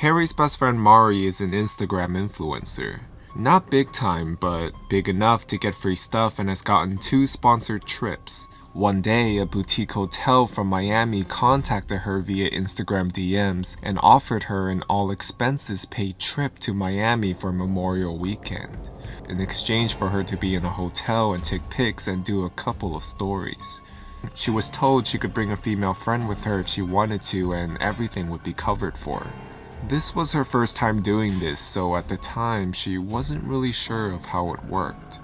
Harry's best friend Mari is an Instagram influencer. Not big time, but big enough to get free stuff and has gotten 2 sponsored trips. One day, a boutique hotel from Miami contacted her via Instagram DMs and offered her an all-expenses-paid trip to Miami for Memorial Weekend, in exchange for her to be in a hotel and take pics and do a couple of stories. She was told she could bring a female friend with her if she wanted to and everything would be covered for. This was her first time doing this, so at the time she wasn't really sure of how it worked.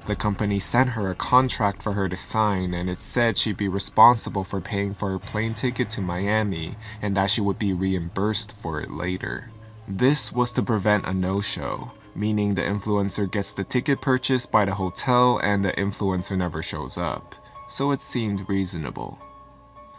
The company sent her a contract for her to sign, and it said she'd be responsible for paying for her plane ticket to Miami and that she would be reimbursed for it later. This was to prevent a no-show, meaning the influencer gets the ticket purchased by the hotel and the influencer never shows up, so it seemed reasonable.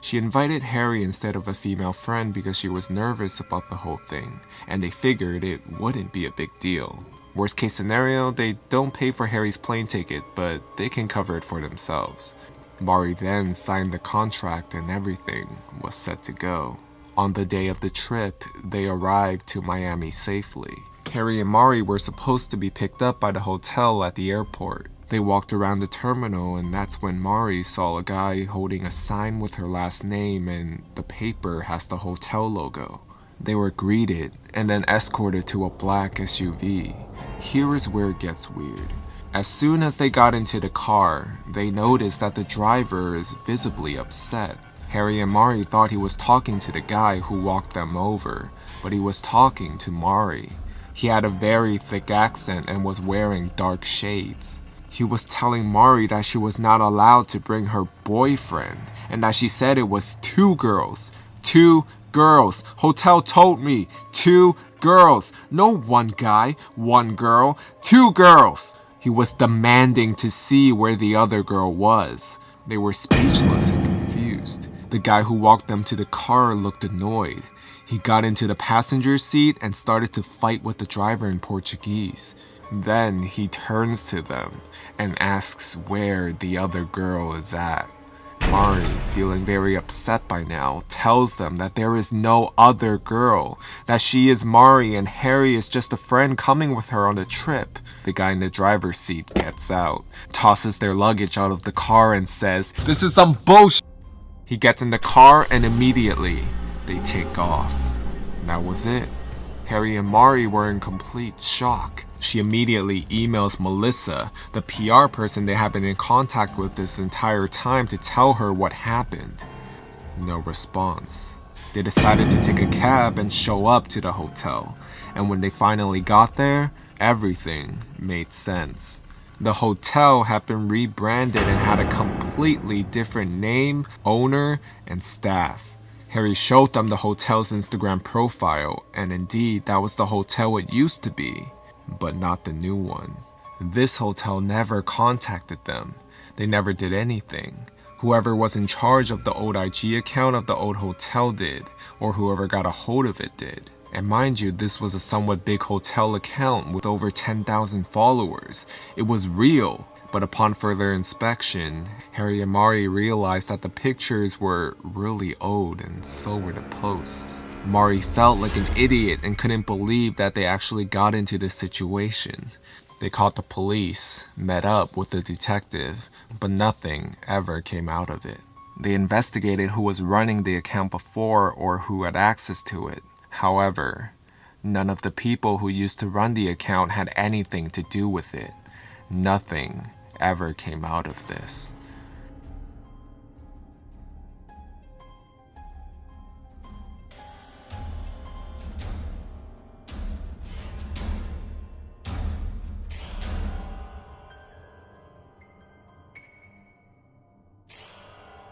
She invited Harry instead of a female friend because she was nervous about the whole thing, and they figured it wouldn't be a big deal. Worst case scenario, they don't pay for Harry's plane ticket, but they can cover it for themselves. Mari then signed the contract and everything was set to go. On the day of the trip, they arrived to Miami safely. Harry and Mari were supposed to be picked up by the hotel at the airport. They walked around the terminal, and that's when Mari saw a guy holding a sign with her last name, and the paper has the hotel logo. They were greeted and then escorted to a black SUV. Here is where it gets weird. As soon as they got into the car, they noticed that the driver is visibly upset. Harry and Mari thought he was talking to the guy who walked them over, but he was talking to Mari. He had a very thick accent and was wearing dark shades. He was telling Mari that she was not allowed to bring her boyfriend, and that she said it was 2 girls. 2 girls. Hotel told me. 2 girls. No 1 guy, 1 girl. 2 girls. He was demanding to see where the other girl was. They were speechless and confused. The guy who walked them to the car looked annoyed. He got into the passenger seat and started to fight with the driver in Portuguese. Then he turns to them and asks where the other girl is at. Mari, feeling very upset by now, tells them that there is no other girl, that she is Mari and Harry is just a friend coming with her on the trip. The guy in the driver's seat gets out, tosses their luggage out of the car and says, "This is some bullshit." He gets in the car and immediately they take off. That was it. Harry and Mari were in complete shock. She immediately emails Melissa, the PR person they have been in contact with this entire time, to tell her what happened. No response. They decided to take a cab and show up to the hotel, and when they finally got there, everything made sense. The hotel had been rebranded and had a completely different name, owner, and staff. Harry showed them the hotel's Instagram profile, and indeed that was the hotel it used to be, but not the new one. This hotel never contacted them. They never did anything. Whoever was in charge of the old IG account of the old hotel did, or whoever got a hold of it did. And mind you, this was a somewhat big hotel account with over 10,000 followers. It was real. But upon further inspection, Harry and Mari realized that the pictures were really old, and so were the posts. Mari felt like an idiot and couldn't believe that they actually got into this situation. They called the police, met up with the detective, but nothing ever came out of it. They investigated who was running the account before or who had access to it. However, none of the people who used to run the account had anything to do with it. Nothing ever came out of this.